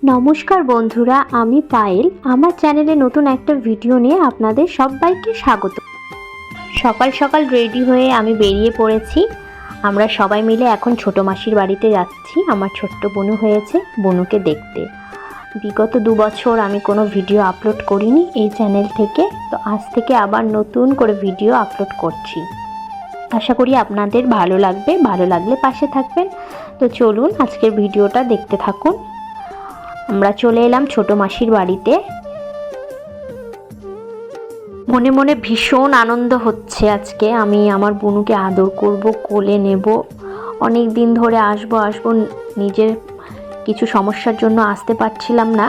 নমস্কার বন্ধুরা, আমি পায়েল। আমার চ্যানেলে নতুন একটা ভিডিও নিয়ে আপনাদের সবাইকে স্বাগত। সকাল সকাল রেডি হয়ে আমি বেরিয়ে পড়েছি। আমরা সবাই মিলে এখন ছোটো মাসির বাড়িতে যাচ্ছি। আমার ছোট্ট বোনু হয়েছে, বোনুকে দেখতে। বিগত 2 বছর আমি কোনো ভিডিও আপলোড করিনি এই চ্যানেল থেকে, তো আজ থেকে আবার নতুন করে ভিডিও আপলোড করছি। আশা করি আপনাদের ভালো লাগবে, ভালো লাগলে পাশে থাকবেন। তো চলুন আজকের ভিডিওটা দেখতে থাকুন। আমরা চলে এলাম ছোটো মাসির বাড়িতে। মনে মনে ভীষণ আনন্দ হচ্ছে। আজকে আমি আমার বোনুকে আদর করব, কোলে নেব। অনেক দিন ধরে আসবো নিজের কিছু সমস্যার জন্য আসতে পারছিলাম না।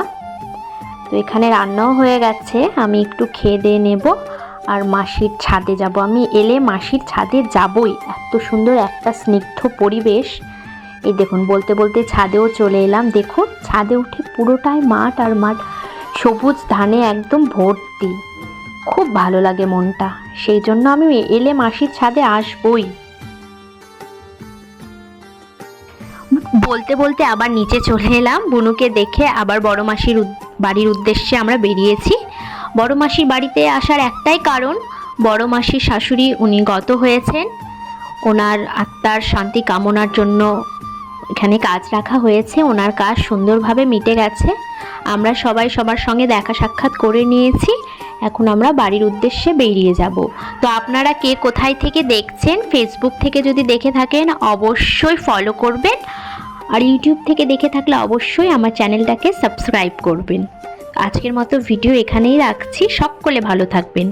তো এখানে রান্নাও হয়ে গেছে, আমি একটু খেয়ে দিয়ে নেব আর মাসির ছাদে যাব। আমি এলে মাসির ছাদে যাবই, এত সুন্দর একটা স্নিগ্ধ পরিবেশ। এই দেখুন, বলতে বলতে ছাদেও চলে এলাম। দেখুন ছাদে উঠে পুরোটাই মাঠ আর মাঠ, সবুজ ধানে একদম ভর্তি। খুব ভালো লাগে মনটা, সেই জন্য আমি এলে মাসির ছাদে আসবই। বলতে বলতে আবার নিচে চলে এলাম। বুনুকে দেখে আবার বড় মাসির বাড়ির উদ্দেশ্যে আমরা বেরিয়েছি। বড় মাসির বাড়িতে আসার একটাই কারণ, বড় মাসির শাশুড়ি উনি গত হয়েছেন। ওনার আত্মার শান্তি কামনার জন্য এখানে কাজ রাখা হয়েছে। ওনার কাজ সুন্দরভাবে মিটে গেছে। আমরা সবাই সবার সঙ্গে দেখা সাক্ষাৎ করে নিয়েছি। এখন আমরা বাড়ির উদ্দেশ্যে বেরিয়ে যাব। তো আপনারা কে কোথায় থেকে দেখছেন, ফেসবুক থেকে যদি দেখে থাকেন অবশ্যই ফলো করবেন, আর ইউটিউব থেকে দেখে থাকলে অবশ্যই আমার চ্যানেলটাকে সাবস্ক্রাইব করবেন। আজকের মতো ভিডিও এখানেই রাখছি। সকলে ভালো থাকবেন।